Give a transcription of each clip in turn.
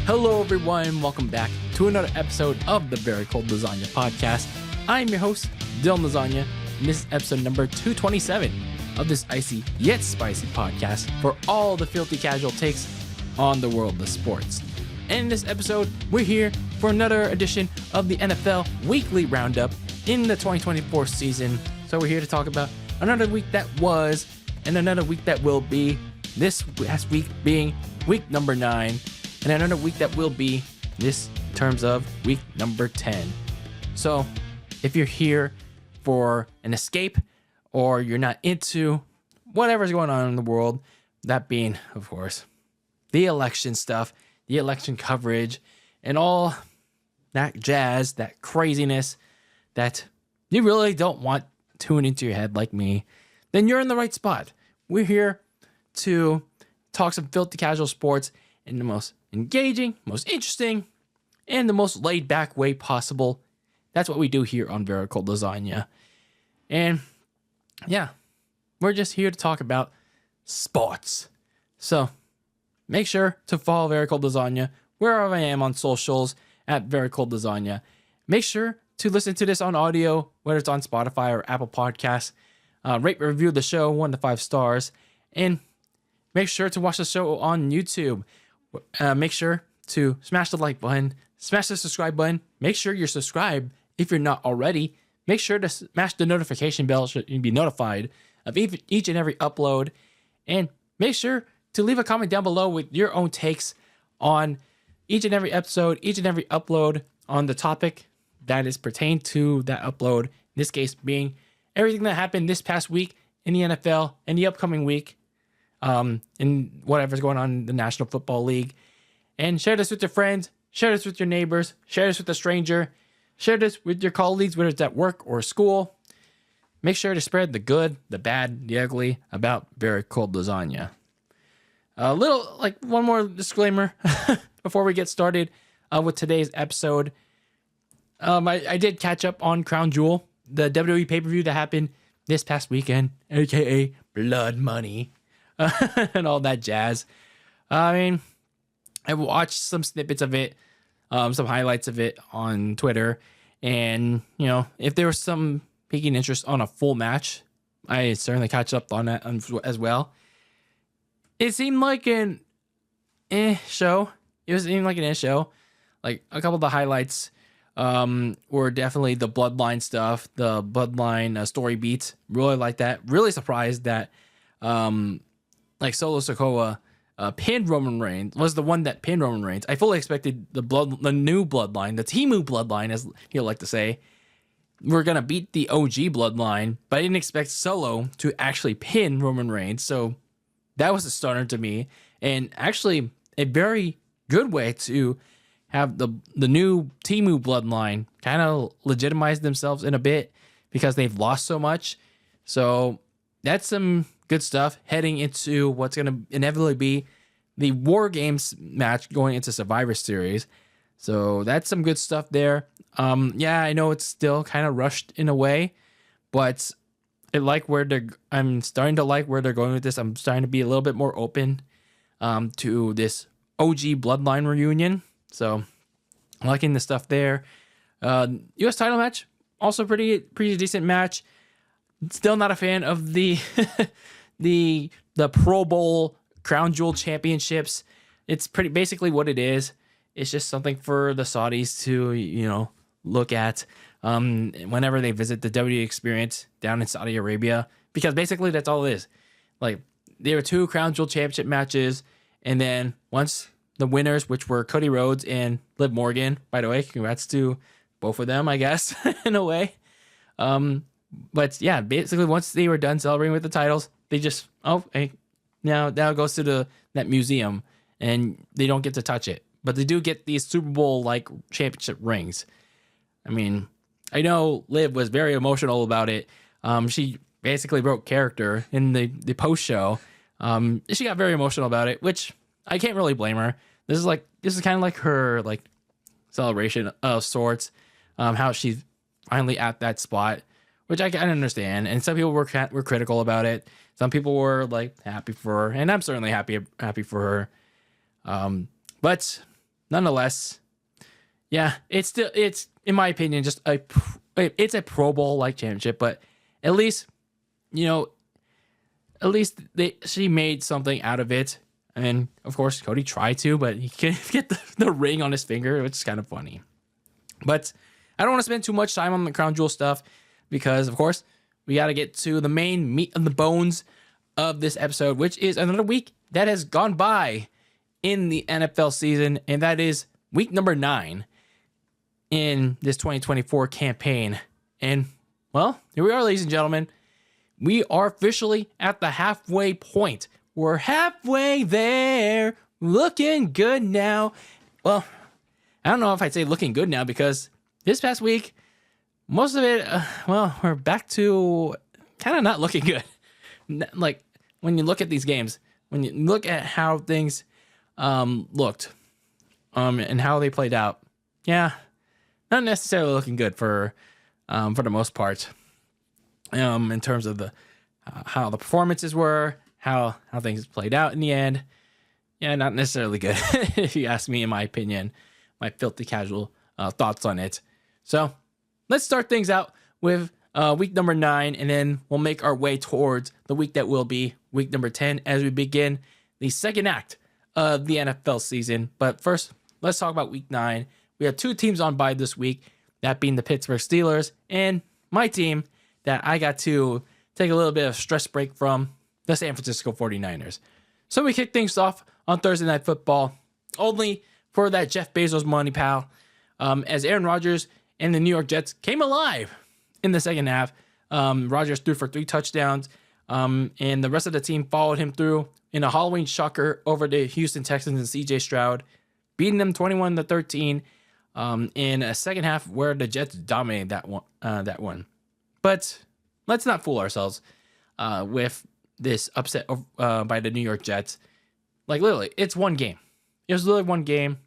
Hello, everyone. Welcome back to another episode of the Very Cold Lasagna podcast. I'm your host, Dylan Lasagna, and this is episode number 227 of this icy yet spicy podcast for all the filthy casual takes on the world of sports. And in this episode, we're here for another edition of the NFL Weekly Roundup in the 2024 season. So we're here to talk about another week that was and another week that will be, this last week being week number 9. And another week that will be this in terms of week number 10. So if you're here for an escape or you're not into whatever's going on in the world, that being, of course, the election stuff, the election coverage, and all that jazz, that craziness that you really don't want tuned into your head like me, then you're in the right spot. We're here to talk some filthy casual sports in the most engaging, most interesting, and the most laid-back way possible. That's what we do here on Very Cold Lasagna. And yeah, we're just here to talk about sports. So make sure to follow Very Cold Lasagna wherever I am on socials at Very Cold Lasagna. Make sure to listen to this on audio, whether it's on Spotify or Apple Podcasts. Rate and review the show 1 to 5 stars. And make sure to watch the show on YouTube. Make sure to smash the like button, smash the subscribe button. Make sure you're subscribed if you're not already. Make sure to smash the notification bell so you be notified of each and every upload. And make sure to leave a comment down below with your own takes on each and every episode, each and every upload on the topic that is pertained to that upload. In this case being everything that happened this past week in the NFL and the upcoming week. In whatever's going on in the National Football League. And share this with your friends, share this with your neighbors, share this with a stranger, share this with your colleagues, whether it's at work or school. Make sure to spread the good, the bad, the ugly about Very Cold Lasagna. One more disclaimer before we get started with today's episode. I did catch up on Crown Jewel, the WWE pay-per-view that happened this past weekend, aka Blood Money. And all that jazz. I mean, I watched some snippets of it, some highlights of it on Twitter. And, you know, if there was some piquing interest on a full match, I certainly catch up on that as well. It seemed like an show. Like, a couple of the highlights were definitely the Bloodline stuff, the Bloodline story beats. Really like that. Really surprised that Solo Sikoa pinned Roman Reigns, was the one that pinned Roman Reigns. I fully expected the new bloodline, the Timu bloodline, as he'll like to say, we're going to beat the OG bloodline, but I didn't expect Solo to actually pin Roman Reigns. So that was a stunner to me, and actually a very good way to have the new Timu bloodline kind of legitimize themselves in a bit because they've lost so much. So that's some good stuff heading into what's going to inevitably be the War Games match going into Survivor Series. So that's some good stuff there. Yeah, I know it's still kind of rushed in a way, but I'm starting to like where they're going with this. I'm starting to be a little bit more open to this OG Bloodline reunion. So I'm liking the stuff there. US title match, also pretty decent match. Still not a fan of the the Pro Bowl Crown Jewel Championships. It's pretty basically what it is. It's just something for the Saudis to, you know, look at whenever they visit the WWE experience down in Saudi Arabia, because basically that's all it is. Like, there were 2 Crown Jewel Championship matches, and then once the winners, which were Cody Rhodes and Liv Morgan, by the way, congrats to both of them, I guess, in a way. But yeah, basically once they were done celebrating with the titles, they just, now it goes to that museum, and they don't get to touch it. But they do get these Super Bowl like championship rings. I mean, I know Liv was very emotional about it. She basically broke character in the post show. She got very emotional about it, which I can't really blame her. This is kind of like her like celebration of sorts. How she's finally at that spot, which I can understand. And some people were critical about it. Some people were like happy for her, and I'm certainly happy for her. But nonetheless, yeah, it's in my opinion just it's a Pro Bowl like championship, but at least she made something out of it. And of course, Cody tried to, but he can't get the ring on his finger, which is kind of funny. But I don't want to spend too much time on the crown jewel stuff because, of course, we got to get to the main meat and the bones of this episode, which is another week that has gone by in the NFL season, and that is week number 9 in this 2024 campaign. And, well, here we are, ladies and gentlemen. We are officially at the halfway point. We're halfway there, looking good now. Well, I don't know if I'd say looking good now because this past week, most of it, we're back to kind of not looking good. Like, when you look at these games, when you look at how things looked and how they played out, yeah, not necessarily looking good for the most part. In terms of how the performances were, how things played out in the end, yeah, not necessarily good. If you ask me, in my opinion, my filthy casual thoughts on it. So let's start things out with week number 9, and then we'll make our way towards the week that will be week number 10 as we begin the second act of the NFL season. But first, let's talk about week 9. We have 2 teams on bye this week, that being the Pittsburgh Steelers and my team that I got to take a little bit of stress break from, the San Francisco 49ers. So we kick things off on Thursday Night Football, only for that Jeff Bezos money, pal, as Aaron Rodgers and the New York Jets came alive in the second half. Rodgers threw for 3 touchdowns, and the rest of the team followed him through in a Halloween shocker over the Houston Texans and C.J. Stroud, beating them 21-13 in a second half where the Jets dominated that one. But let's not fool ourselves with this upset by the New York Jets. Like, literally, it's one game. It was literally one game.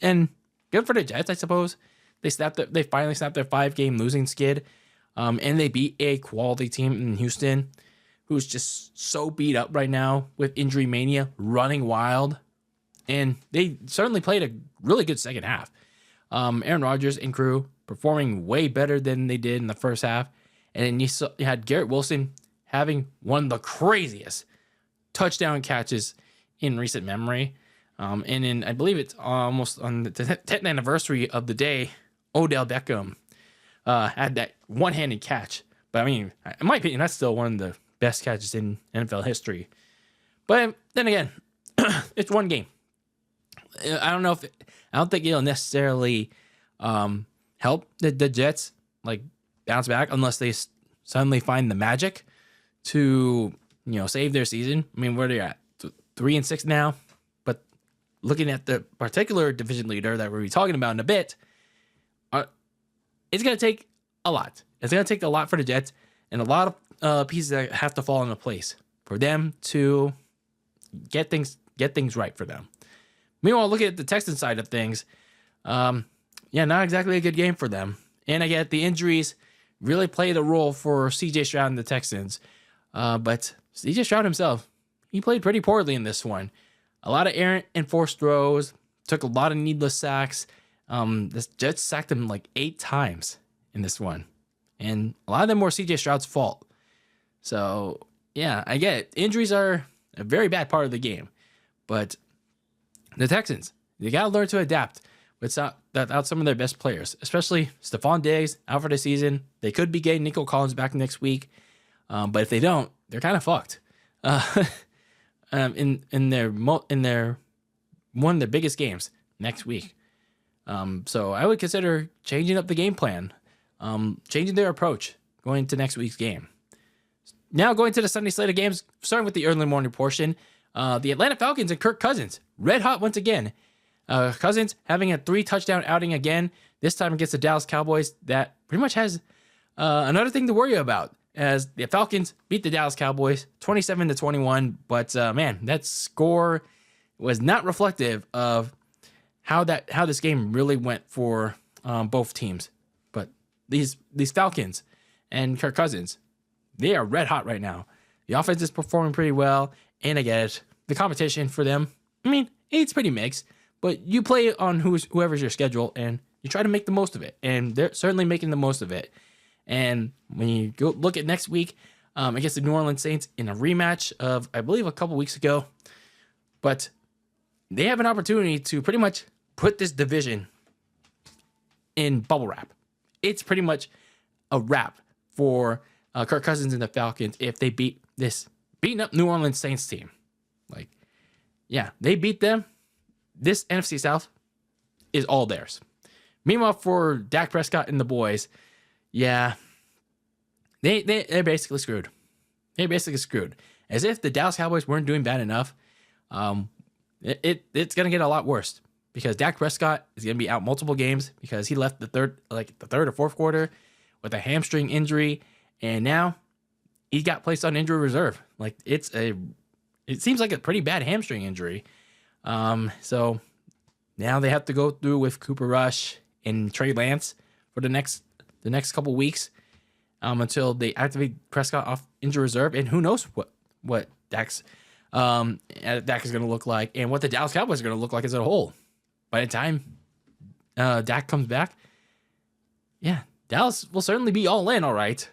And good for the Jets, I suppose. They finally snapped their 5-game losing skid. And they beat a quality team in Houston who's just so beat up right now with injury mania running wild. And they certainly played a really good second half. Aaron Rodgers and crew performing way better than they did in the first half. And then you had Garrett Wilson having one of the craziest touchdown catches in recent memory. And in, I believe it's almost on the 10th anniversary of the day, Odell Beckham had that one-handed catch. But I mean, in my opinion, that's still one of the best catches in NFL history. But then again, it's one game. I don't think it'll necessarily help the Jets like bounce back unless they suddenly find the magic to save their season. I mean, where are they at? 3-6 now. But looking at the particular division leader that we'll be talking about in a bit, it's going to take a lot. It's going to take a lot for the Jets and a lot of pieces that have to fall into place for them to get things right for them. Meanwhile, looking at the Texans side of things, not exactly a good game for them. And I get the injuries really played a role for C.J. Stroud and the Texans. But C.J. Stroud himself, he played pretty poorly in this one. A lot of errant and forced throws, took a lot of needless sacks. The Jets sacked him like 8 times in this one. And a lot of them were C.J. Stroud's fault. So, yeah, I get it. Injuries are a very bad part of the game. But the Texans, they got to learn to adapt without some of their best players, especially Stephon Diggs out for the season. They could be getting Nico Collins back next week. But if they don't, they're kind of fucked. In their one of their biggest games next week. So I would consider changing up the game plan, changing their approach going into next week's game. Now going to the Sunday slate of games, starting with the early morning portion. The Atlanta Falcons and Kirk Cousins, red hot once again. Cousins having a 3-touchdown outing again, this time against the Dallas Cowboys. That pretty much has another thing to worry about, as the Falcons beat the Dallas Cowboys 27-21. But man, that score was not reflective of how this game really went for both teams. But these Falcons and Kirk Cousins, they are red hot right now. The offense is performing pretty well, and I get it. The competition for them, I mean, it's pretty mixed. but you play on whoever's your schedule, and you try to make the most of it. And they're certainly making the most of it. And when you go look at next week against the New Orleans Saints in a rematch of, I believe, a couple weeks ago, but they have an opportunity to pretty much put this division in bubble wrap. It's pretty much a wrap for Kirk Cousins and the Falcons if they beat this beaten up New Orleans Saints team. Like, yeah, they beat them. This NFC South is all theirs. Meanwhile, for Dak Prescott and the boys, yeah, they're basically screwed. They're basically screwed. As if the Dallas Cowboys weren't doing bad enough. It's gonna get a lot worse because Dak Prescott is gonna be out multiple games because he left the third or fourth quarter with a hamstring injury, and now he got placed on injury reserve. Like it seems like a pretty bad hamstring injury. So now they have to go through with Cooper Rush and Trey Lance for the next couple weeks until they activate Prescott off injury reserve, and who knows what Dak's Dak is going to look like and what the Dallas Cowboys are going to look like as a whole. By the time Dak comes back, yeah, Dallas will certainly be all in, all right.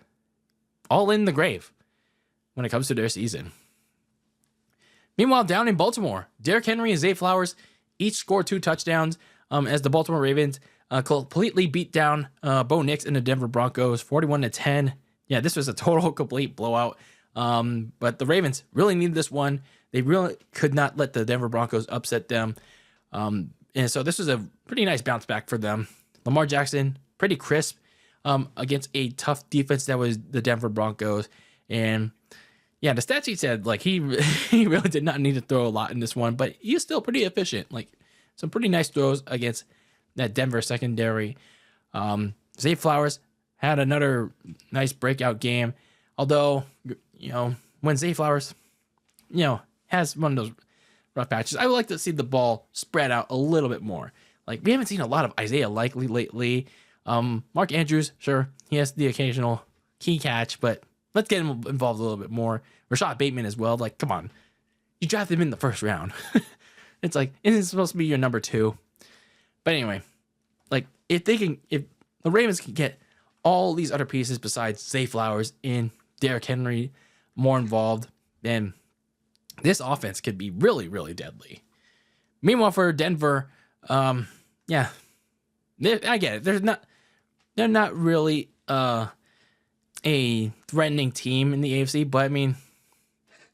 All in the grave when it comes to their season. Meanwhile, down in Baltimore, Derrick Henry and Zay Flowers each scored 2 touchdowns as the Baltimore Ravens completely beat down Bo Nix and the Denver Broncos 41-10. Yeah, this was a total complete blowout. But the Ravens really needed this one. They really could not let the Denver Broncos upset them. And so this was a pretty nice bounce back for them. Lamar Jackson, pretty crisp against a tough defense that was the Denver Broncos. And yeah, the stat sheet said like he really did not need to throw a lot in this one, but he's still pretty efficient. Like some pretty nice throws against that Denver secondary. Zay Flowers had another nice breakout game. Although, when Zay Flowers, has one of those rough patches, I would like to see the ball spread out a little bit more. Like, we haven't seen a lot of Isaiah Likely lately. Mark Andrews, sure, he has the occasional key catch, but let's get him involved a little bit more. Rashad Bateman as well. Like, come on. You drafted him in the first round. It's like, isn't it supposed to be your number 2? But anyway, like, if the Ravens can get all these other pieces besides Zay Flowers and Derrick Henry more involved, then this offense could be really, really deadly. Meanwhile, for Denver, I get it. They're not really a threatening team in the AFC, but I mean,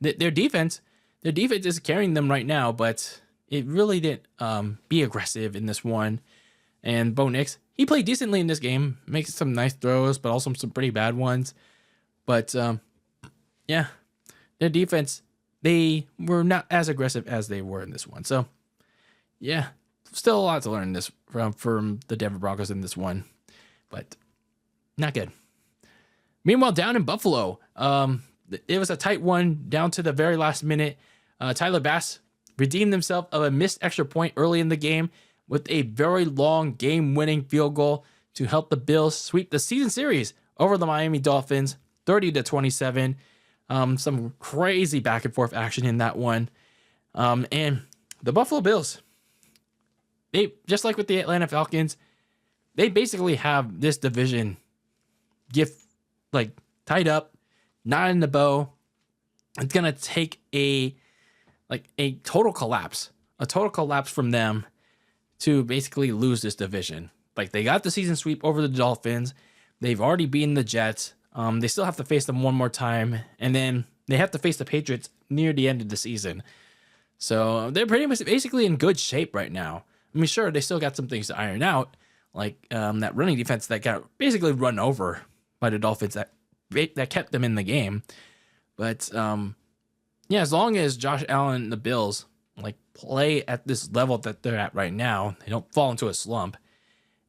their defense is carrying them right now, but it really didn't be aggressive in this one. And Bo Nix, he played decently in this game, makes some nice throws, but also some pretty bad ones. But their defense, they were not as aggressive as they were in this one. So yeah, still a lot to learn this from the Denver Broncos in this one, but not good. Meanwhile, down in Buffalo, it was a tight one down to the very last minute. Tyler Bass redeemed himself of a missed extra point early in the game with a very long game-winning field goal to help the Bills sweep the season series over the Miami Dolphins, 30-27. Some crazy back and forth action in that one. And the Buffalo Bills, they, just like with the Atlanta Falcons, they basically have this division tied up, not in the bow. It's gonna take a total collapse from them to basically lose this division. Like, they got the season sweep over the Dolphins. They've already beaten the Jets. They still have to face them one more time, and then they have to face the Patriots near the end of the season. So they're pretty much basically in good shape right now. I mean, sure, they still got some things to iron out, like that running defense that got basically run over by the Dolphins that kept them in the game. But as long as Josh Allen and the Bills play at this level that they're at right now, they don't fall into a slump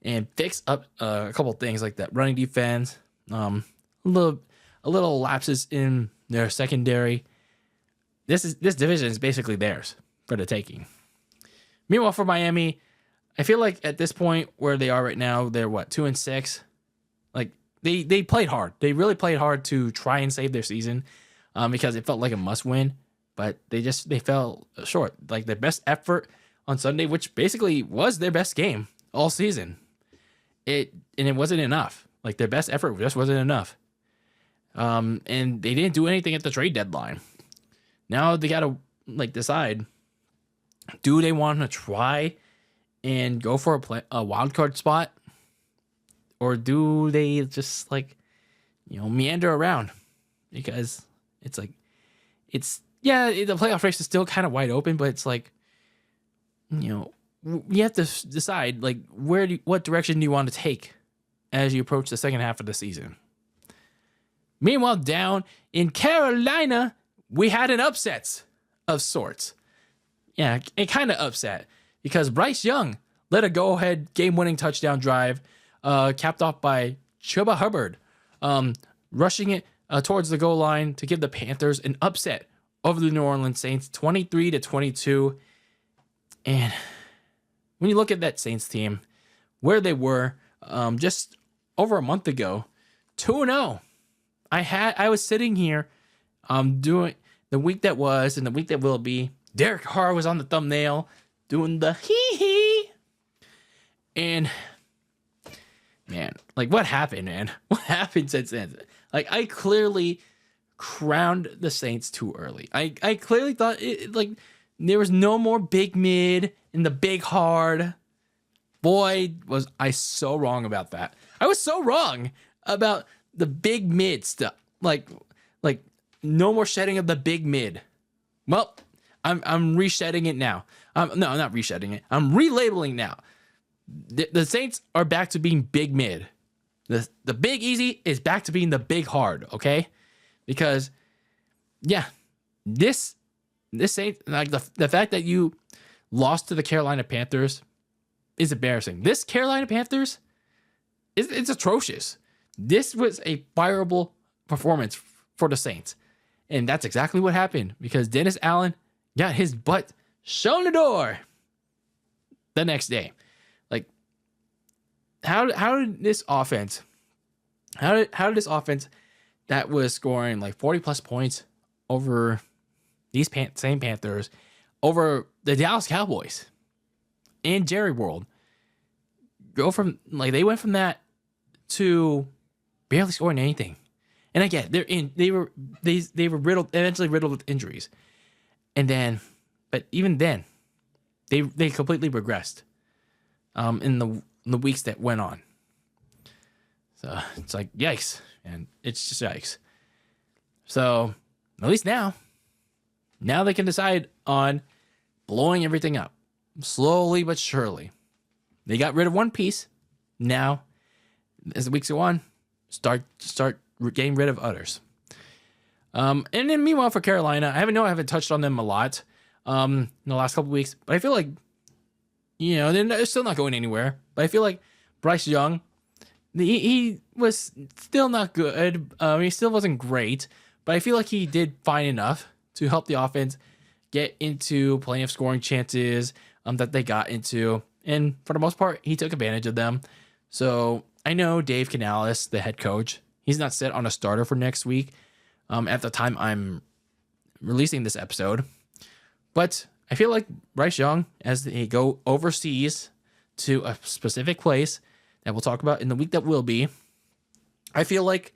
and fix up a couple things like that running defense, a little lapses in their secondary. This division is basically theirs for the taking. Meanwhile, for Miami, I feel like at this point where they are right now, they're 2-6. Like, they played hard. They really played hard to try and save their season because it felt like a must win, but they fell short. Like, their best effort on Sunday, which basically was their best game all season. It wasn't enough. Like, their best effort just wasn't enough. And they didn't do anything at the trade deadline. Now they gotta decide: do they want to try and go for a wild card spot, or do they just meander around? Because the playoff race is still kind of wide open, but it's you have to decide what direction do you want to take as you approach the second half of the season. Meanwhile, down in Carolina, we had an upset of sorts. Yeah, it kind of upset because Bryce Young led a go-ahead game-winning touchdown drive, capped off by Chuba Hubbard, rushing it towards the goal line to give the Panthers an upset over the New Orleans Saints, 23-22. And when you look at that Saints team, where they were just over a month ago, 2-0. I was sitting here doing the week that was and the week that will be. Derek Carr was on the thumbnail doing the hee-hee. And, man, what happened, man? What happened since then? I clearly crowned the Saints too early. I clearly thought there was no more big mid and the big hard. Boy, was I so wrong about that. I was so wrong about the big mid stuff. No more shedding of the big mid. Well, I'm reshedding it now. No, I'm not reshedding it. I'm relabeling now. The Saints are back to being big mid. The big easy is back to being the big hard, okay? Because, yeah, this Saints, the fact that you lost to the Carolina Panthers is embarrassing. This Carolina Panthers, it's atrocious. This was a fireable performance for the Saints. And that's exactly what happened because Dennis Allen got his butt shown the door the next day. How did this offense that was scoring 40 plus points over these same Panthers, over the Dallas Cowboys and Jerry World, go from they went from that to barely scoring anything? And again, they were eventually riddled with injuries, but even then, they completely regressed in the weeks that went on. So it's yikes, and it's just yikes. So at least now they can decide on blowing everything up slowly but surely. They got rid of one piece. Now, as the weeks go on, start getting rid of others. And then meanwhile for Carolina, I haven't touched on them a lot in the last couple weeks, but I feel they're still not going anywhere. But I feel like Bryce Young, he was still not good. He still wasn't great, but I feel like he did fine enough to help the offense get into plenty of scoring chances that they got into. And for the most part, he took advantage of them. So I know Dave Canales, the head coach, he's not set on a starter for next week at the time I'm releasing this episode. But I feel like Bryce Young, as they go overseas to a specific place that we'll talk about in the week that will be, I feel like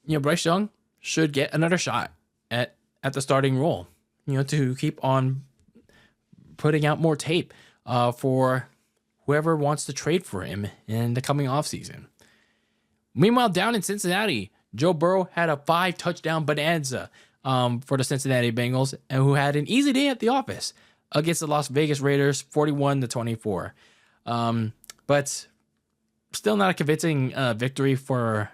Bryce Young should get another shot at the starting role, to keep on putting out more tape for whoever wants to trade for him in the coming offseason. Meanwhile, down in Cincinnati, Joe Burrow had a 5-touchdown bonanza for the Cincinnati Bengals, and who had an easy day at the office against the Las Vegas Raiders, 41-24. But still not a convincing victory for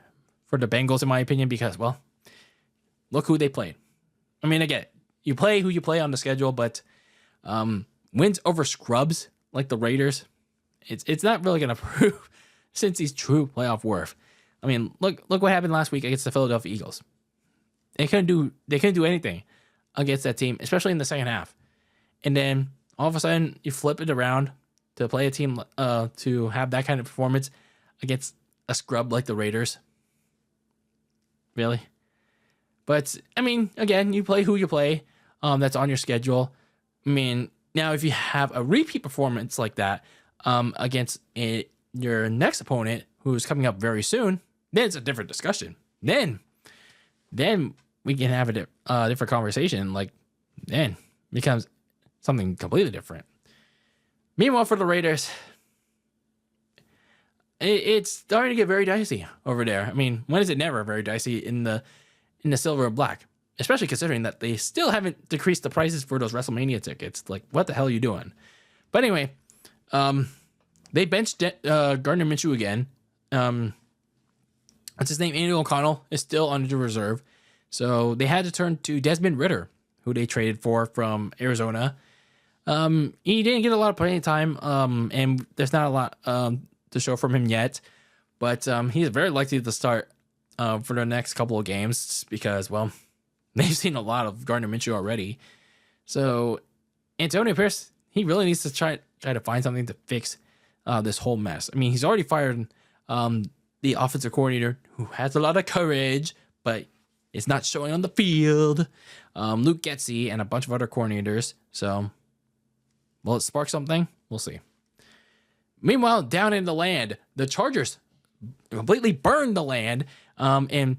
the Bengals, in my opinion, because, well, look who they played. I mean, again, you play who you play on the schedule, but wins over scrubs like the Raiders, it's not really going to prove Cincy's true playoff worth. I mean, look what happened last week against the Philadelphia Eagles. They couldn't do anything against that team, especially in the second half. And then all of a sudden you flip it around to play a team to have that kind of performance against a scrub like the Raiders. Really? But I mean, again, you play who you play. That's on your schedule. I mean, Now, if you have a repeat performance like that against your next opponent who's coming up very soon, then it's a different discussion. Then we can have a different conversation. Like, then becomes something completely different. Meanwhile, for the Raiders, it's starting to get very dicey over there. I mean, when is it never very dicey in the silver and black? Especially considering that they still haven't decreased the prices for those WrestleMania tickets. Like, what the hell are you doing? But anyway, they benched Gardner Minshew again. What's his name? Andy O'Connell is still under reserve. So they had to turn to Desmond Ridder, who they traded for from Arizona. He didn't get a lot of playing time, and there's not a lot to show from him yet. But he's very likely to start for the next couple of games because, well, they've seen a lot of Gardner Minshew already. So Antonio Pierce, he really needs to try to find something to fix this whole mess. I mean, he's already fired the offensive coordinator who has a lot of courage, but it's not showing on the field. Luke Getsy and a bunch of other coordinators. So will it spark something? We'll see. Meanwhile, down in the land, the Chargers completely burned the land and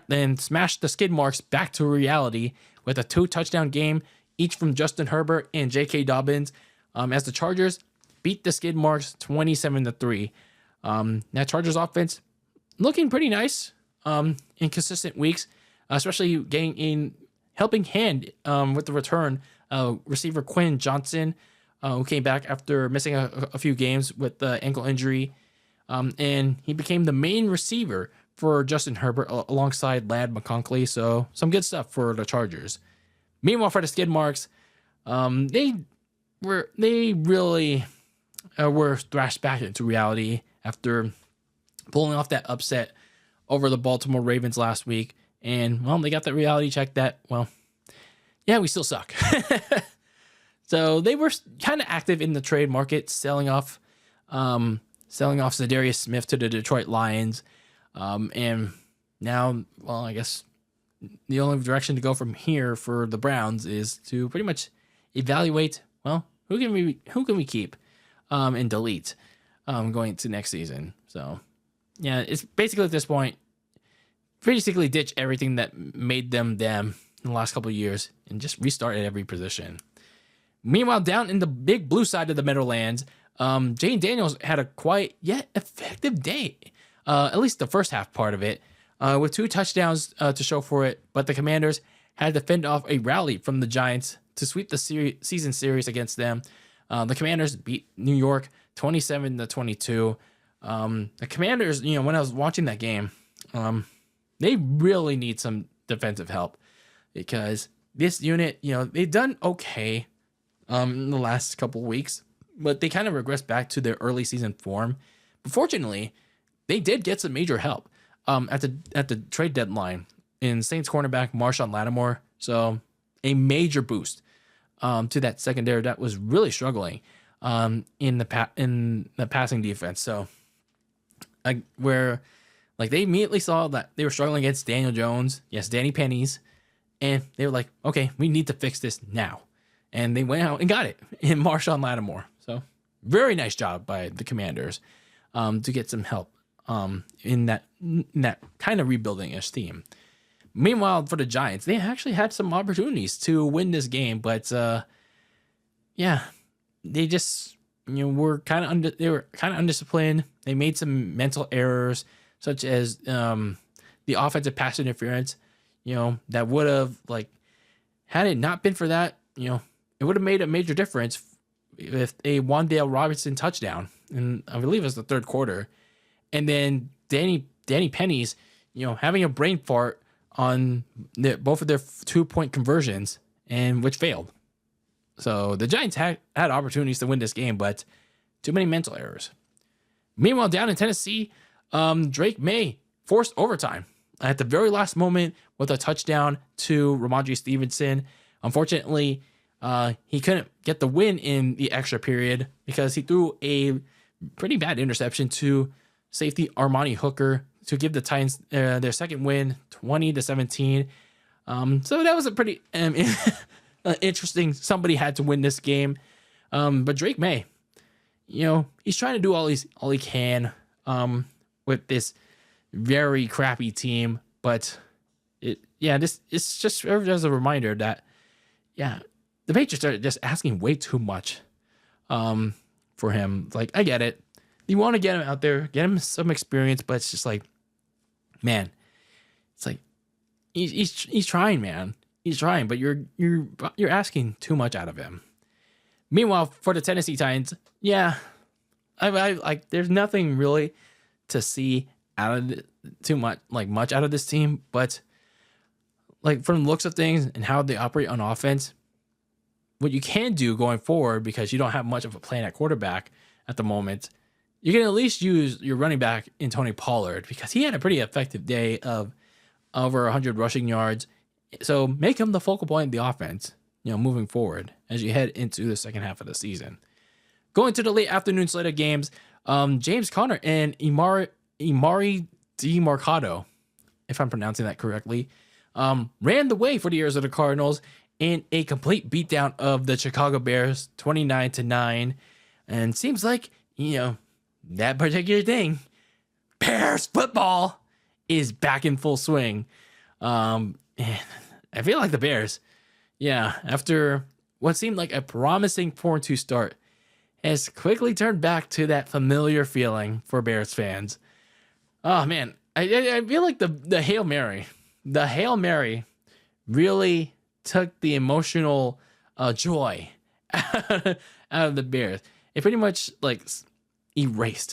then smashed the skid marks back to reality with a 2-touchdown game, each from Justin Herbert and J.K. Dobbins, as the Chargers beat the skid marks 27-3. That Chargers offense looking pretty nice in consistent weeks, especially getting in helping hand with the return receiver Quinn Johnson, who came back after missing a few games with the ankle injury. And he became the main receiver for Justin Herbert alongside Ladd McConkey. So some good stuff for the Chargers. Meanwhile, for the skid marks, they really were thrashed back into reality after pulling off that upset over the Baltimore Ravens last week. And, well, they got that reality check that, well, yeah, we still suck. So they were kind of active in the trade market, selling off Zadarius Smith to the Detroit Lions. And now, well, I guess the only direction to go from here for the Browns is to pretty much evaluate, well, who can we keep and delete going to next season. So, yeah, it's basically at this point, basically ditch everything that made them in the last couple of years and just restart at every position. Meanwhile, down in the big blue side of the Meadowlands, Jane Daniels had a quiet yet effective day, at least the first half part of it, with 2 touchdowns to show for it. But the Commanders had to fend off a rally from the Giants to sweep the season series against them. The Commanders beat New York 27-22. The Commanders, when I was watching that game, they really need some defensive help because this unit, they've done okay in the last couple of weeks, but they kind of regressed back to their early season form. But fortunately, they did get some major help at the trade deadline in Saints cornerback Marshawn Lattimore. So a major boost to that secondary that was really struggling in the passing defense. So where they immediately saw that they were struggling against Daniel Jones, yes, Danny Pennies, and they were like, okay, we need to fix this now. And they went out and got it in Marshawn Lattimore. So very nice job by the Commanders to get some help in that kind of rebuilding-ish team. Meanwhile, for the Giants, they actually had some opportunities to win this game, but they just were kind of undisciplined. They made some mental errors, such as the offensive pass interference. That would have had it not been for that, it would have made a major difference with a Wan'Dale Robinson touchdown, and I believe it was the third quarter, and then Danny Pennies, having a brain fart on both of their 2-point conversions, and which failed. So the Giants had opportunities to win this game, but too many mental errors. Meanwhile, down in Tennessee, Drake May forced overtime at the very last moment with a touchdown to Ramondre Stevenson. Unfortunately, he couldn't get the win in the extra period because he threw a pretty bad interception to safety Armani Hooker to give the Titans their second win, 20-17. So that was a pretty interesting. Somebody had to win this game. But Drake May, he's trying to do all he can with this very crappy team. But it's just as a reminder that the Patriots are just asking way too much for him. Like, I get it. You want to get him out there, get him some experience, but it's just like, man, it's like he's trying, man. He's trying, but you're asking too much out of him. Meanwhile, for the Tennessee Titans, I like there's nothing really to see out of much out of this team, but like from the looks of things and how they operate on offense, what you can do going forward, because you don't have much of a plan at quarterback at the moment, you can at least use your running back in Tony Pollard, because he had a pretty effective day of over 100 rushing yards. So make him the focal point of the offense, moving forward as you head into the second half of the season. Going to the late afternoon slate of games, James Conner and Imari DiMercado, if I'm pronouncing that correctly, ran the way for the Arizona Cardinals in a complete beatdown of the Chicago Bears, 29-9. And seems like, that particular thing, Bears football, is back in full swing. And I feel like the Bears, after what seemed like a promising 4-2 start, has quickly turned back to that familiar feeling for Bears fans. Oh man, I feel like the Hail Mary really took the emotional joy out of the Bears. It pretty much erased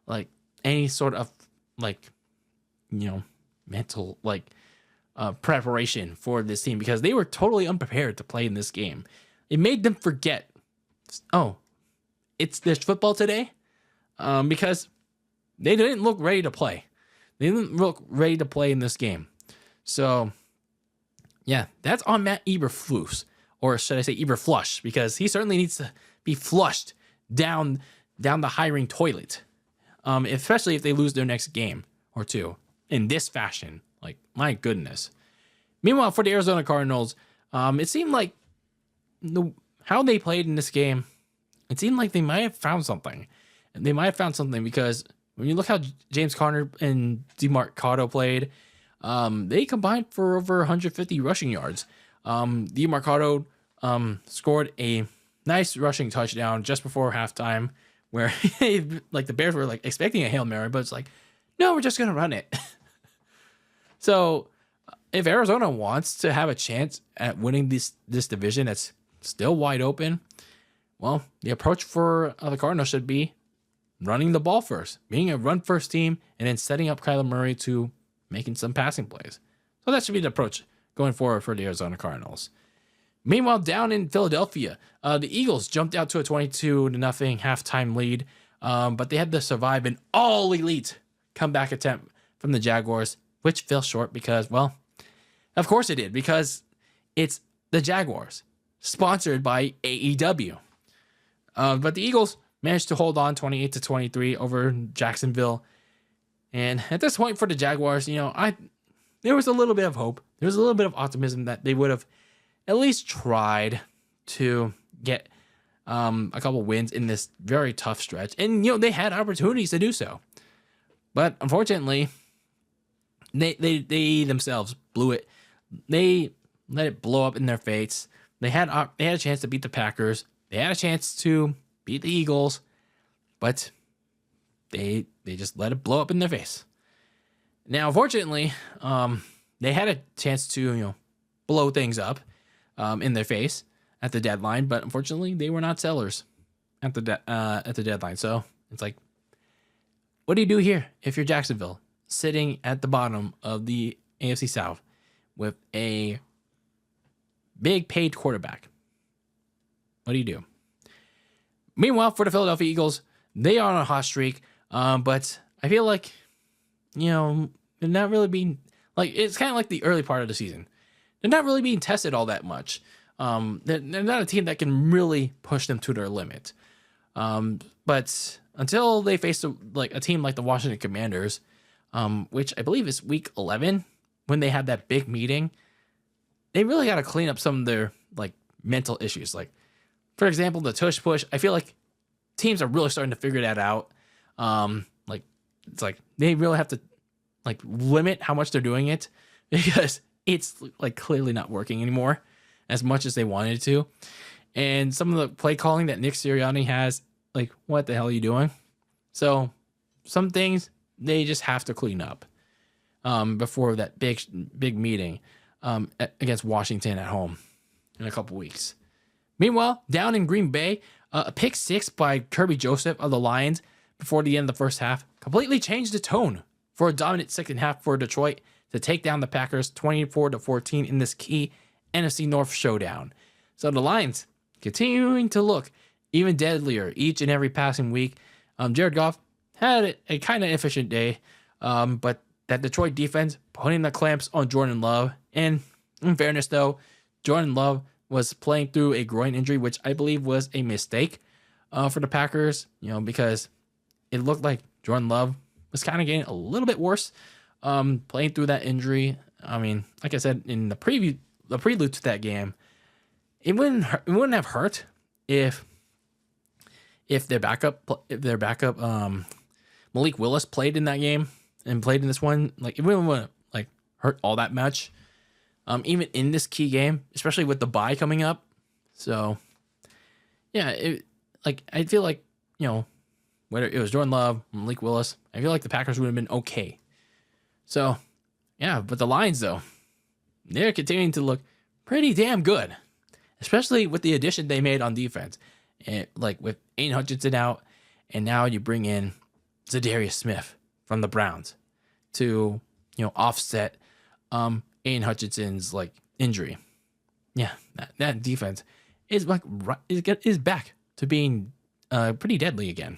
like any sort of mental preparation for this team, because they were totally unprepared to play in this game. It made them forget, there's football today, because they didn't look ready to play. They didn't look ready to play in this game. So, that's on Matt Eberflus, or should I say Eberflush, because he certainly needs to be flushed down the hiring toilet, especially if they lose their next game or two in this fashion. Like, my goodness. Meanwhile, for the Arizona Cardinals, it seemed like how they played in this game, it seemed like they might have found something. And they might have found something because when you look how James Conner and DiMercado played, they combined for over 150 rushing yards. DiMercado scored a nice rushing touchdown just before halftime, where the Bears were expecting a Hail Mary, but it's like, no, we're just gonna run it. So if Arizona wants to have a chance at winning this division that's still wide open, well, the approach for the Cardinals should be running the ball first, being a run-first team, and then setting up Kyler Murray to making some passing plays. So that should be the approach going forward for the Arizona Cardinals. Meanwhile, down in Philadelphia, the Eagles jumped out to a 22-0 halftime lead, but they had to survive an all-elite comeback attempt from the Jaguars, which fell short because, well, of course it did, because it's the Jaguars, sponsored by AEW. But the Eagles managed to hold on 28-23 over Jacksonville. And at this point for the Jaguars, there was a little bit of hope. There was a little bit of optimism that they would have at least tried to get a couple wins in this very tough stretch. And, they had opportunities to do so. But unfortunately, they themselves blew it. They let it blow up in their face. They had a chance to beat the Packers. They had a chance to beat the Eagles, but they just let it blow up in their face. Now, unfortunately, they had a chance to blow things up in their face at the deadline, but unfortunately, they were not sellers at the deadline. So it's like, what do you do here if you're Jacksonville, sitting at the bottom of the AFC South with a big paid quarterback? What do you do? Meanwhile, for the Philadelphia Eagles, they are on a hot streak, but I feel like, they're not really being, it's kind of like the early part of the season. They're not really being tested all that much. They're not a team that can really push them to their limit. But until they face a team like the Washington Commanders, which I believe is week 11, when they had that big meeting, they really got to clean up some of their mental issues. For example, the tush push, I feel like teams are really starting to figure that out. Like it's like they really have to like limit how much they're doing it because it's like clearly not working anymore as much as they wanted it to. And some of the play calling that Nick Sirianni has, like, what the hell are you doing? So some things they just have to clean up before that big meeting against Washington at home in a couple weeks. Meanwhile, down in Green Bay, a pick six by Kirby Joseph of the Lions before the end of the first half completely changed the tone for a dominant second half for Detroit to take down the Packers 24-14 in this key NFC North showdown. So the Lions continuing to look even deadlier each and every passing week. Jared Goff had a kind of efficient day, but that Detroit defense putting the clamps on Jordan Love. And in fairness, though, Jordan Love was playing through a groin injury, which I believe was a mistake for the Packers, because it looked like Jordan Love was kind of getting a little bit worse playing through that injury. I mean, like I said in the prelude to that game, it wouldn't have hurt if their backup Malik Willis played in that game and played in this one. Like it wouldn't like hurt all that much. Even in this key game, especially with the bye coming up. So yeah, I feel like, whether it was Jordan Love, Malik Willis, I feel like the Packers would have been okay. So yeah, but the Lions though, they're continuing to look pretty damn good, especially with the addition they made on defense. And like with Aiden Hutchinson out, and now you bring in Zadarius Smith from the Browns to offset Aiden Hutchinson's like injury. Yeah, that defense is back to being pretty deadly again.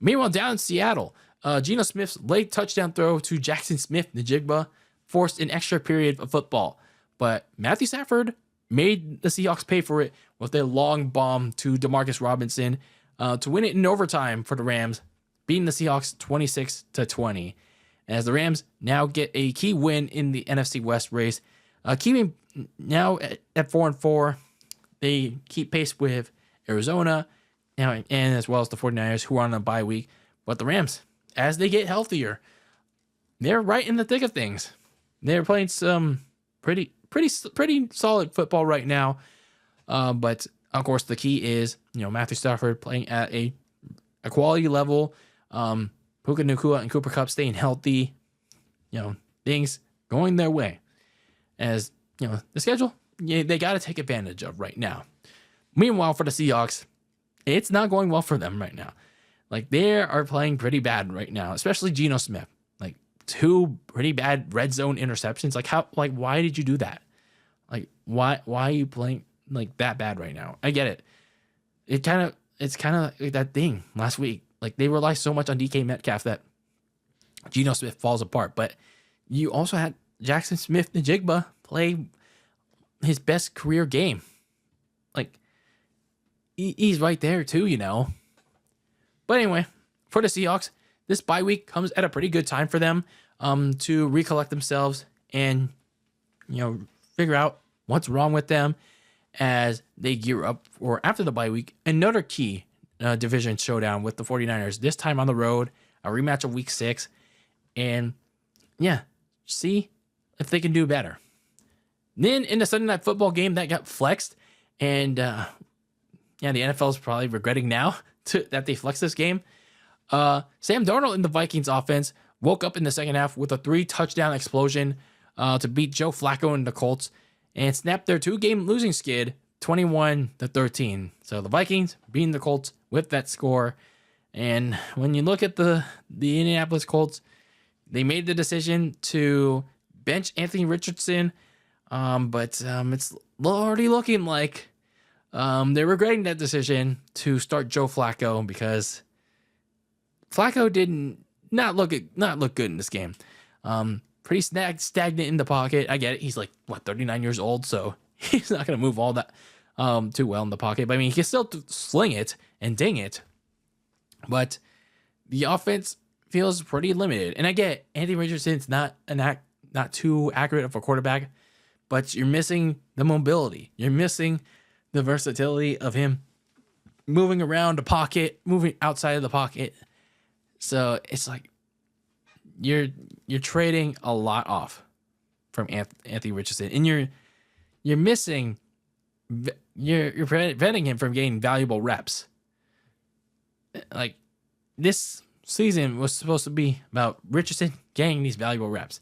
Meanwhile, down in Seattle, Geno Smith's late touchdown throw to Jackson Smith-Njigba forced an extra period of football, but Matthew Stafford made the Seahawks pay for it with a long bomb to Demarcus Robinson to win it in overtime for the Rams, beating the Seahawks 26-20. As the Rams now get a key win in the NFC West race, keeping now at 4-4, they keep pace with Arizona now, and as well as the 49ers, who are on a bye week. But the Rams, as they get healthier, they're right in the thick of things. They're playing some pretty solid football right now. But of course, the key is Matthew Stafford playing at a quality level. Puka Nacua and Cooper Kupp staying healthy. Things going their way. As the schedule, they got to take advantage of right now. Meanwhile, for the Seahawks, it's not going well for them right now. Like they are playing pretty bad right now, especially Geno Smith. Like 2 pretty bad red zone interceptions. Why did you do that? Like why are you playing like that bad right now? I get it. It's kind of like that thing last week. Like they rely so much on DK Metcalf that Geno Smith falls apart. But you also had Jackson Smith-Njigba play his best career game. Like he's right there too, But anyway, for the Seahawks, this bye week comes at a pretty good time for them to recollect themselves and figure out what's wrong with them as they gear up for, after the bye week, another key division showdown with the 49ers, this time on the road, a rematch of week 6, and see if they can do better. Then in the Sunday Night Football game that got flexed, and the NFL is probably regretting now that they flexed this game. Sam Darnold in the Vikings offense woke up in the second half with a 3-touchdown explosion to beat Joe Flacco and the Colts and snapped their 2-game losing skid 21-13. So the Vikings beating the Colts with that score. And when you look at the Indianapolis Colts, they made the decision to bench Anthony Richardson, but it's already looking like they're regretting that decision to start Joe Flacco because Flacco did not look good in this game. Pretty stagnant in the pocket. I get it. He's 39 years old, so he's not going to move all that too well in the pocket. But I mean, he can still sling it and ding it. But the offense feels pretty limited. And I get Anthony Richardson's not too accurate of a quarterback, but you're missing the mobility. You're missing the versatility of him moving around the pocket, moving outside of the pocket. So it's like you're trading a lot off from Anthony Richardson, and you're missing, you're preventing him from getting valuable reps. Like, this season was supposed to be about Richardson getting these valuable reps,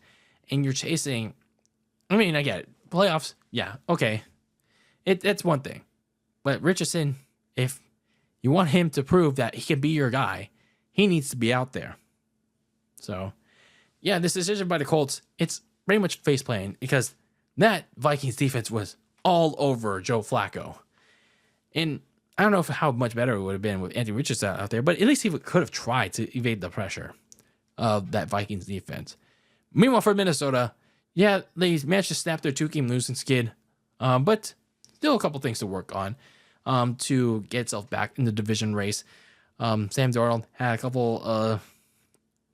and you're chasing. I mean, I get it. Playoffs, yeah, okay, that's one thing, but Richardson, if you want him to prove that he can be your guy, he needs to be out there. So, yeah, this decision by the Colts, it's pretty much face planting, because that Vikings defense was all over Joe Flacco. And I don't know how much better it would have been with Anthony Richardson out there, but at least he could have tried to evade the pressure of that Vikings defense. Meanwhile, for Minnesota, yeah, they managed to snap their 2-game losing skid, but still a couple things to work on to get itself back in the division race. Sam Darnold had a couple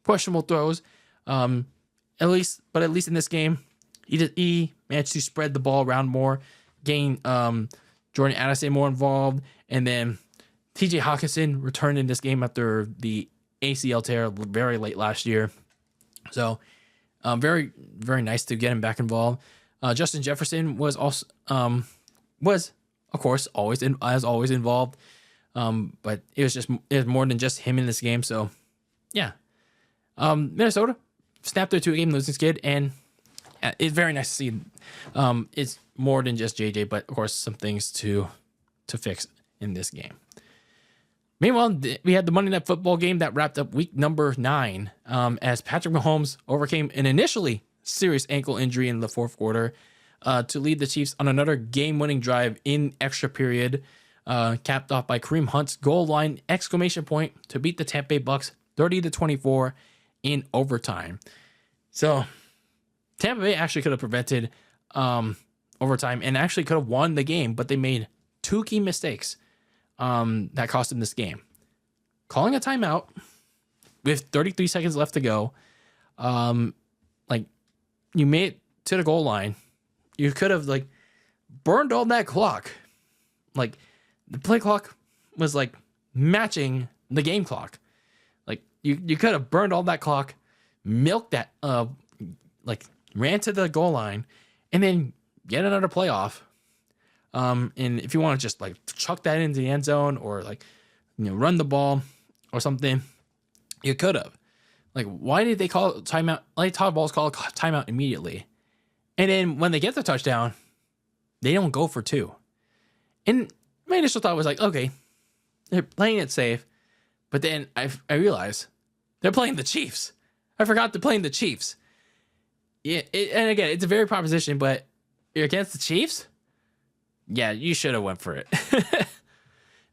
questionable throws, at least in this game, he managed to spread the ball around more, gain Jordan Addison more involved, and then TJ Hawkinson returned in this game after the ACL tear very late last year. So very, very nice to get him back involved. Justin Jefferson was also of course always involved, but it was more than just him in this game. So yeah, Minnesota snapped their 2-game losing skid, and it's very nice to see. It's more than just JJ, but of course some things to fix in this game. Meanwhile, we had the Monday Night Football game that wrapped up week number 9 as Patrick Mahomes overcame an initially serious ankle injury in the fourth quarter to lead the Chiefs on another game-winning drive in extra period, capped off by Kareem Hunt's goal line exclamation point to beat the Tampa Bay Bucks 30-24 in overtime. So Tampa Bay actually could have prevented overtime and actually could have won the game, but they made 2 key mistakes that cost them this game. Calling a timeout with 33 seconds left to go. Like, you made it to the goal line. You could have burned all that clock. Like, the play clock was matching the game clock. Like, you could have burned all that clock, milked that, ran to the goal line, and then get another playoff. And if you want to just chuck that into the end zone or run the ball or something, you could have. Why did they call timeout? Todd Bowles call a timeout immediately, and then when they get the touchdown, they don't go for 2. And my initial thought was okay, they're playing it safe, but then I realized they're playing the Chiefs. I forgot they're playing the Chiefs. Yeah, and again, it's a very proposition, but you're against the Chiefs. Yeah, you should have went for it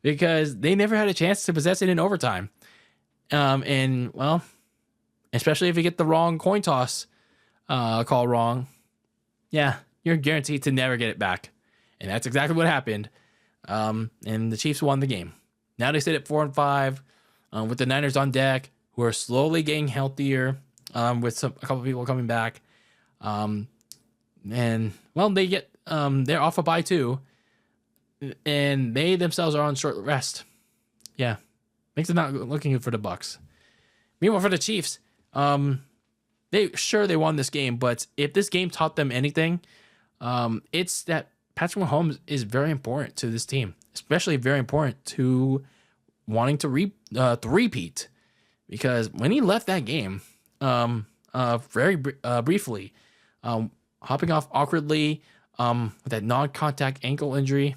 because they never had a chance to possess it in overtime. And well, especially if you get the wrong coin toss call wrong, yeah, you're guaranteed to never get it back. And that's exactly what happened. And the Chiefs won the game. Now they sit at 4-5 with the Niners on deck, who are slowly getting healthier with a couple of people coming back. And well, they get they're off a bye too, and they themselves are on short rest. Yeah, makes it not looking good for the Bucks. Meanwhile, for the Chiefs, they won this game, but if this game taught them anything, it's that Patrick Mahomes is very important to this team, especially very important to wanting to repeat, because when he left that game, very briefly, hopping off awkwardly with that non-contact ankle injury,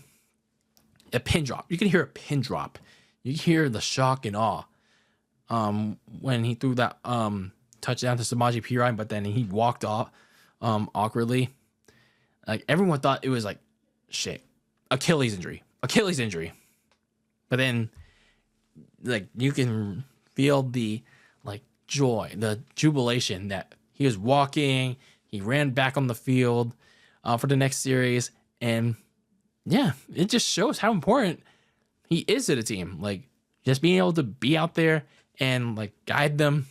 a pin drop. You can hear a pin drop. You can hear the shock and awe when he threw that touchdown to Samaje Perine, but then he walked off awkwardly. Everyone thought it was shit, Achilles injury. But then you can feel the joy, the jubilation that he was walking. He ran back on the field for the next series, and yeah, it just shows how important he is to the team. Just being able to be out there and guide them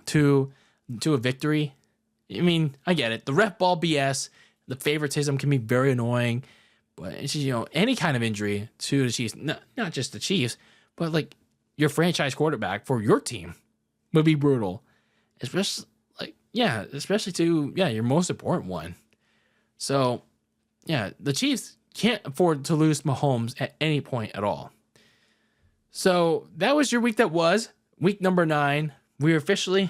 to a victory. I mean, I get it. The ref ball BS, the favoritism can be very annoying, But it's just, any kind of injury to the Chiefs, not just the Chiefs, but like your franchise quarterback for your team would be brutal. Especially to your most important one. So, the Chiefs can't afford to lose Mahomes at any point at all. So that was your week. That was week number 9. We're officially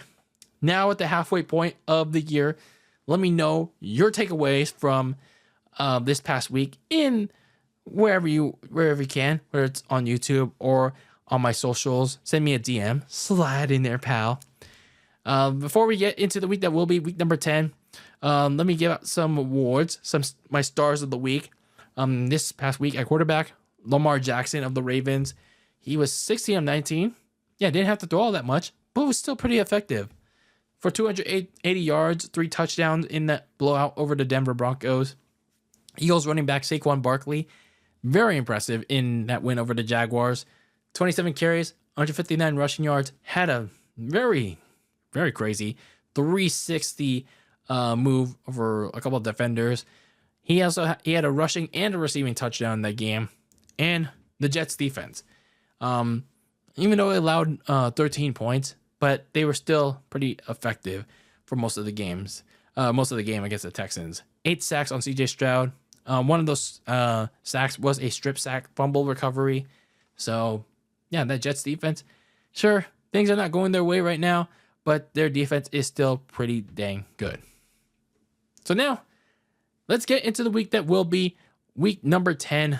now at the halfway point of the year. Let me know your takeaways from this past week in wherever you can, whether it's on YouTube or on my socials. Send me a DM. Slide in there, pal. Before we get into the week that will be week number 10, let me give out some awards, my stars of the week. This past week at quarterback, Lamar Jackson of the Ravens. He was 16 of 19. Yeah, didn't have to throw all that much, but was still pretty effective. For 280 yards, 3 touchdowns in that blowout over the Denver Broncos. Eagles running back Saquon Barkley, very impressive in that win over the Jaguars. 27 carries, 159 rushing yards. Had a very, very crazy 360 move over a couple of defenders. He had a rushing and a receiving touchdown in that game. And the Jets defense, even though it allowed 13 points, but they were still pretty effective for most of the game against the Texans. 8 sacks on CJ Stroud. One of those sacks was a strip sack fumble recovery. So, that Jets defense, sure, things are not going their way right now, but their defense is still pretty dang good. So now, let's get into the week that will be week number 10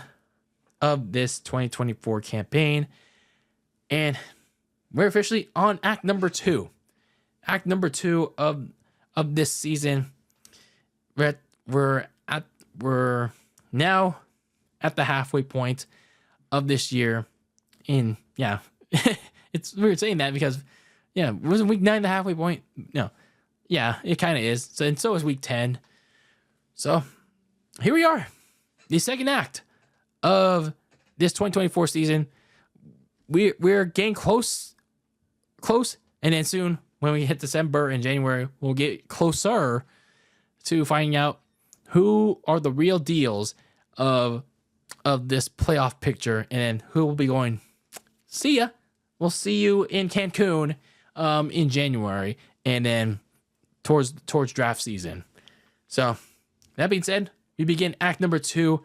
of this 2024 campaign. And we're officially on act number 2. Act number 2 of this season. We're now at the halfway point of this year. It's weird saying that because wasn't week 9 the halfway point? No. Yeah, it kind of is. And so is week 10. So here we are. The second act of this 2024 season. We're getting close, and then soon when we hit December and January, we'll get closer to finding out who are the real deals of this playoff picture, and then who will be going. See ya. We'll see you in Cancun in January, and then towards draft season. So that being said, we begin act number 2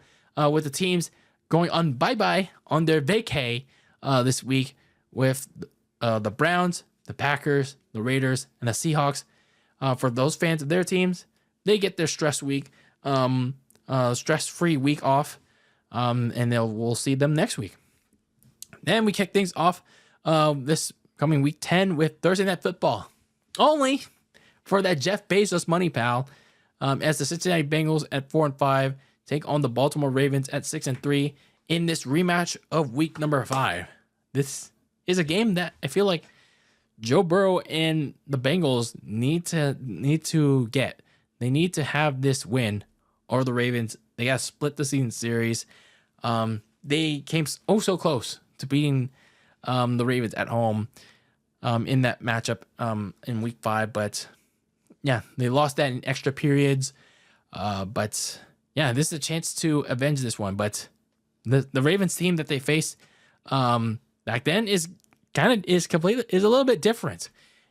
with the teams going on bye-bye on their vacay this week with the Browns, the Packers, the Raiders, and the Seahawks. For those fans of their teams, they get their stress-free week off, and we'll see them next week. Then we kick things off this coming week 10 with Thursday Night Football. Only for that Jeff Bezos money, pal, as the Cincinnati Bengals at 4-5 take on the Baltimore Ravens at 6-3 in this rematch of week number 5. This is a game that I feel like Joe Burrow and the Bengals need to get. They need to have this win, or the Ravens, they got to split the season series. They came so close to beating the Ravens at home in that matchup in week 5, but they lost that in extra periods. But this is a chance to avenge this one. But the Ravens team that they faced back then is a little bit different.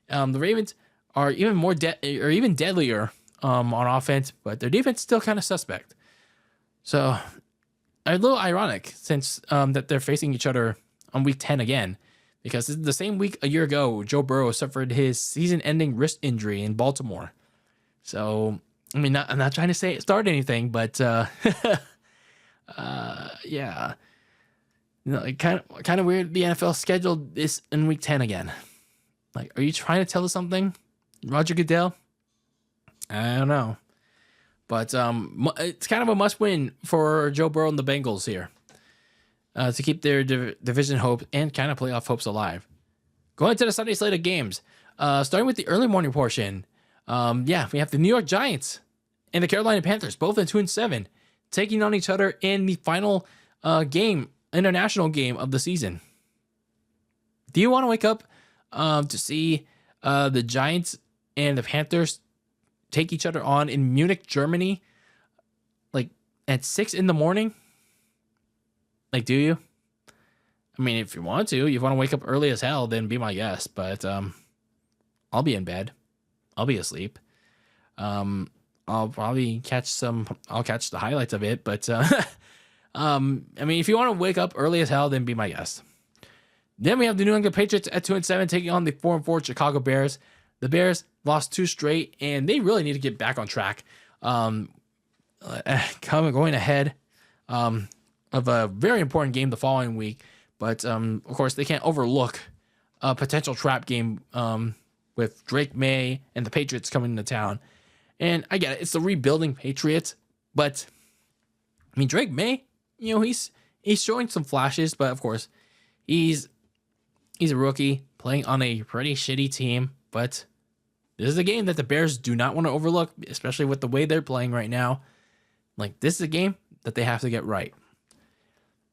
The Ravens are even more even deadlier on offense, but their defense is still kind of suspect. So a little ironic since that they're facing each other on week 10 again, because this is the same week a year ago Joe Burrow suffered his season-ending wrist injury in Baltimore. So I mean, I'm not trying to start anything, but kind of weird. The NFL scheduled this in week 10 again. Like, are you trying to tell us something, Roger Goodell? I don't know, but it's kind of a must-win for Joe Burrow and the Bengals here to keep their division hopes and kind of playoff hopes alive. Going to the Sunday slate of games, starting with the early morning portion. We have the New York Giants and the Carolina Panthers, both at 2-7, taking on each other in the final international game of the season. Do you want to wake up to see the Giants and the Panthers take each other on in Munich, Germany? Like, at 6 in the morning? Like, do you? I mean, if you want to wake up early as hell, then be my guest. But I'll be in bed. I'll be asleep. I'll probably I'll catch the highlights of it. But I mean, if you want to wake up early as hell, then be my guest. Then we have the New England Patriots at 2-7 taking on the 4-4 Chicago Bears. The Bears lost 2 straight, and they really need to get back on track. Going ahead of a very important game the following week, but of course they can't overlook a potential trap game with Drake May and the Patriots coming into town. And I get it, it's the rebuilding Patriots, but I mean Drake May, he's showing some flashes, but of course he's a rookie playing on a pretty shitty team. But this is a game that the Bears do not want to overlook, especially with the way they're playing right now. Like, this is a game that they have to get right.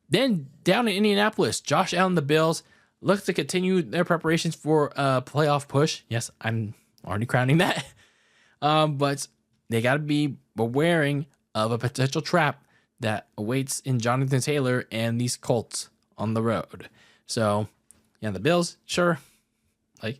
Then down in Indianapolis, Josh Allen, the Bills, look to continue their preparations for a playoff push. Yes, I'm already crowning that. But they got to be beware of a potential trap that awaits in Jonathan Taylor and these Colts on the road. So, yeah, the Bills, sure, like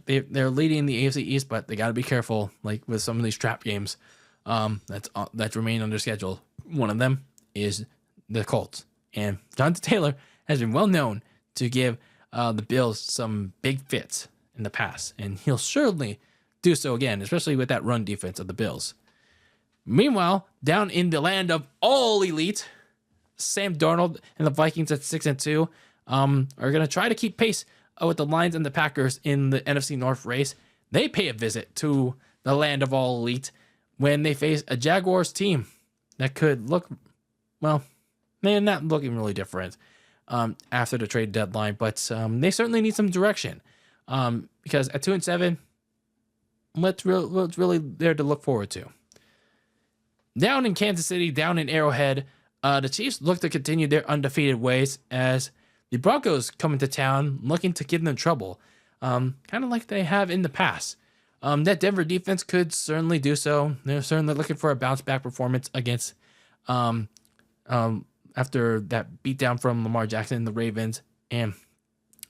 they're leading the AFC East, but they got to be careful, like with some of these trap games that remain on their schedule. One of them is the Colts, and Jonathan Taylor has been well known to give the Bills some big fits in the past, and he'll certainly do so again, especially with that run defense of the Bills. Meanwhile, down in the land of all elite, Sam Darnold and the Vikings at 6-2 are going to try to keep pace with the Lions and the Packers in the NFC North race. They pay a visit to the land of all elite when they face a Jaguars team that could look, well, they're not looking really different after the trade deadline, but they certainly need some direction because at 2-7, what's really there to look forward to? Down in Kansas City, down in Arrowhead, the Chiefs look to continue their undefeated ways as the Broncos come into town looking to give them trouble, kind of like they have in the past. That Denver defense could certainly do so. They're certainly looking for a bounce-back performance against after that beatdown from Lamar Jackson and the Ravens. And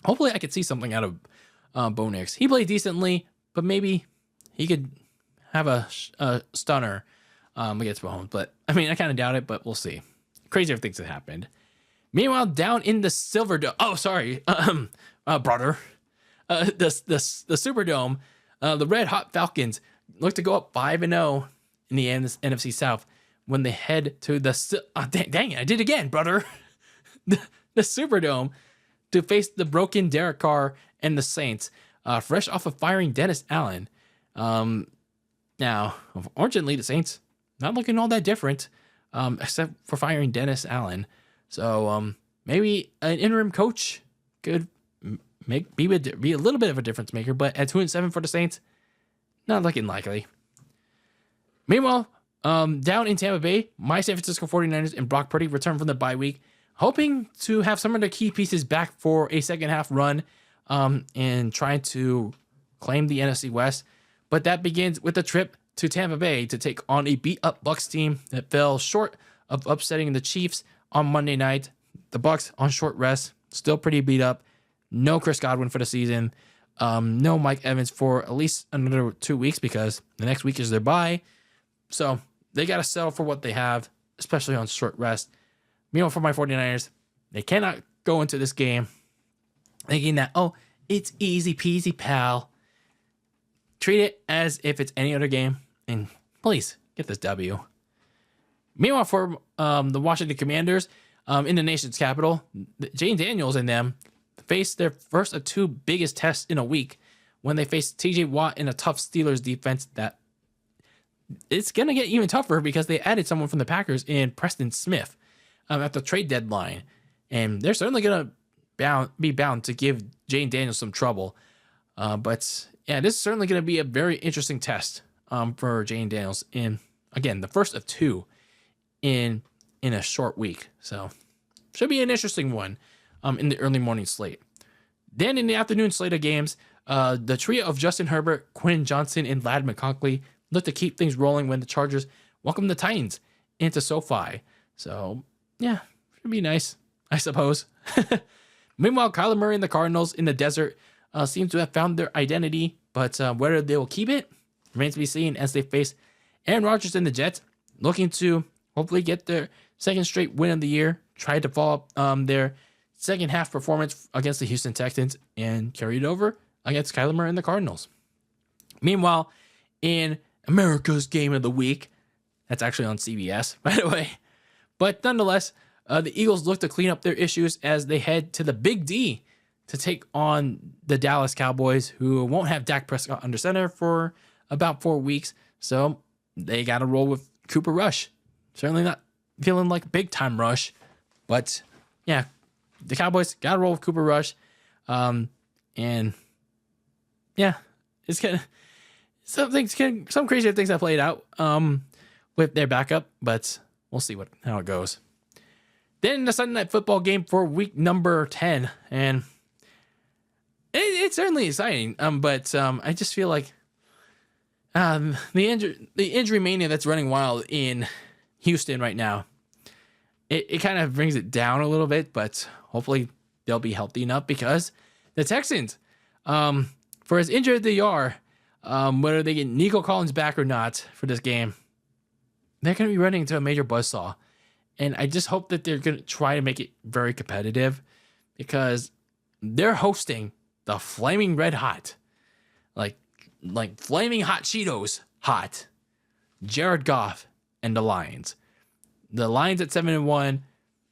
hopefully I could see something out of Bo Nix. He played decently, but maybe he could have a stunner against Mahomes. But, I mean, I kind of doubt it, but we'll see. Crazier things have happened. Meanwhile, down in the Silverdome, brother, the Superdome, the Red Hot Falcons look to go up 5-0 in the NFC South when they head to the dang it, I did it again, brother, the Superdome to face the broken Derek Carr and the Saints, fresh off of firing Dennis Allen. Now, unfortunately, the Saints not looking all that different, except for firing Dennis Allen. So maybe an interim coach could be a little bit of a difference maker, but at 2-7 for the Saints, not looking likely. Meanwhile, down in Tampa Bay, my San Francisco 49ers and Brock Purdy return from the bye week, hoping to have some of their key pieces back for a second half run and trying to claim the NFC West. But that begins with a trip to Tampa Bay to take on a beat-up Bucs team that fell short of upsetting the Chiefs on Monday night. The Bucs on short rest, still pretty beat up. No Chris Godwin for the season. No Mike Evans for at least another 2 weeks because the next week is their bye. So they got to settle for what they have, especially on short rest. Meanwhile, for my 49ers, they cannot go into this game thinking that, oh, it's easy peasy, pal. Treat it as if it's any other game, and please get this W. Meanwhile, for the Washington Commanders in the nation's capital, Jane Daniels and them faced their first of 2 biggest tests in a week when they faced TJ Watt in a tough Steelers defense that it's going to get even tougher because they added someone from the Packers in Preston Smith at the trade deadline. And they're certainly going to be bound to give Jane Daniels some trouble. But yeah, this is certainly going to be a very interesting test for Jane Daniels in, again, the first of 2 in a short week. So should be an interesting one in the early morning slate. Then in the afternoon slate of games, the trio of Justin Herbert, Quinn Johnson, and Ladd McConkey look to keep things rolling when the Chargers welcome the Titans into SoFi. So, yeah, should be nice, I suppose. Meanwhile, Kyler Murray and the Cardinals in the desert seem to have found their identity, but whether they will keep it remains to be seen as they face Aaron Rodgers and the Jets, looking to hopefully get their second straight win of the year, try to follow up their second half performance against the Houston Texans and carry it over against Kyler Murray and the Cardinals. Meanwhile, in America's Game of the Week, that's actually on CBS, by the way, but nonetheless, the Eagles look to clean up their issues as they head to the Big D to take on the Dallas Cowboys, who won't have Dak Prescott under center for about 4 weeks. So they got to roll with Cooper Rush. Certainly not feeling like a big-time rush, but yeah, the Cowboys got to roll with Cooper Rush. And yeah, it's kind of some crazy things that played out with their backup, but we'll see how it goes. Then the Sunday Night Football game for week number 10, and it's certainly exciting. But I just feel like the injury mania that's running wild in Houston right now, it kind of brings it down a little bit. But hopefully they'll be healthy enough, because the Texans, for as injured they are, whether they get Nico Collins back or not for this game, they're going to be running into a major buzzsaw. And I just hope that they're going to try to make it very competitive, because they're hosting the flaming red hot, like flaming hot Cheetos hot, Jared Goff and the Lions. The Lions at 7-1,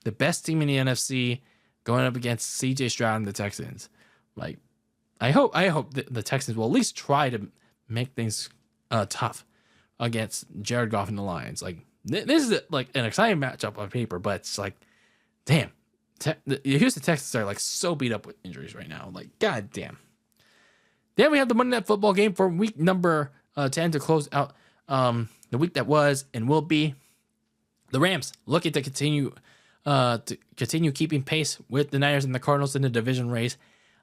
the best team in the NFC, going up against CJ Stroud and the Texans. Like, I hope the Texans will at least try to make things tough against Jared Goff and the Lions. Like, this is like an exciting matchup on paper, but it's like, damn, the Houston Texans are like so beat up with injuries right now. Like, god damn. Then we have the Monday Night Football game for week number 10 to close out the week that was and will be. The Rams looking to continue keeping pace with the Niners and the Cardinals in the division race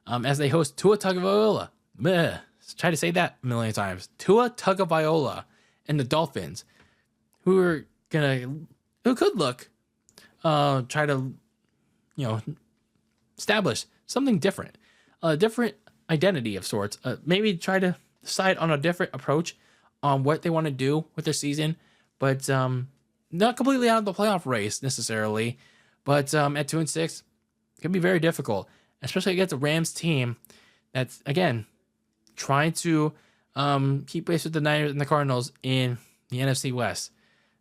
as they host Tua Tagovailoa. Try to say that a million times. Tua Tagovailoa and the Dolphins, who could look, try to, establish something different, a different identity of sorts. Maybe try to decide on a different approach on what they want to do with their season, but not completely out of the playoff race necessarily. But at 2-6, it can be very difficult, especially against a Rams team that's, again, trying to keep pace with the Niners and the Cardinals in the NFC West.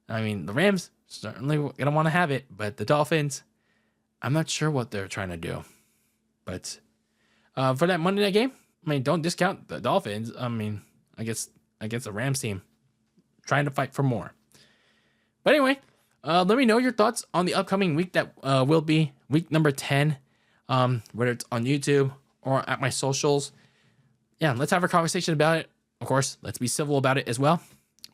I mean, the Rams certainly going to want to have it, but the Dolphins, I'm not sure what they're trying to do. But for that Monday night game, I mean, don't discount the Dolphins. I mean, I guess against the Rams team, trying to fight for more. But anyway, let me know your thoughts on the upcoming week that will be week number 10, whether it's on YouTube or at my socials. Yeah, let's have a conversation about it. Of course, let's be civil about it as well.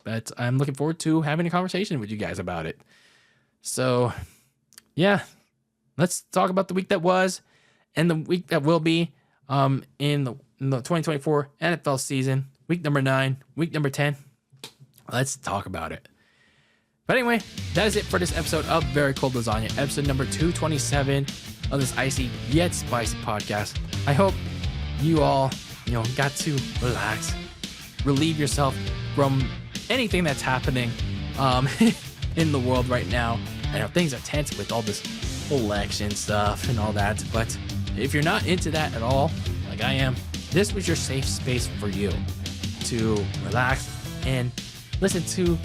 But I'm looking forward to having a conversation with you guys about it. So, yeah, let's talk about the week that was and the week that will be in the 2024 NFL season. Week number 9, week number 10. Let's talk about it. But anyway, that is it for this episode of Very Cold Lasagna, episode number 227 of this icy yet spicy podcast. I hope you all, got to relax, relieve yourself from anything that's happening in the world right now. I know things are tense with all this election stuff and all that, but if you're not into that at all, like I am, this was your safe space for you to relax and listen to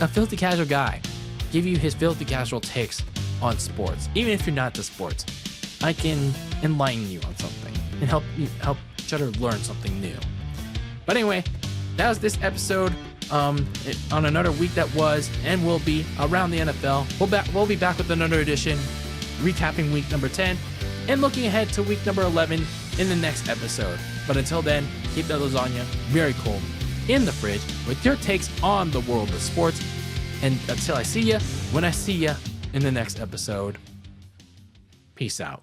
a filthy casual guy give you his filthy casual takes on sports. Even if you're not into sports, I can enlighten you on something and help each other learn something new. But anyway, that was this episode on another week that was and will be around the NFL. We'll be back with another edition, recapping week number 10 and looking ahead to week number 11 in the next episode. But until then, keep that lasagna very cold in the fridge with your takes on the world of sports. And until I see you, when I see you in the next episode, peace out.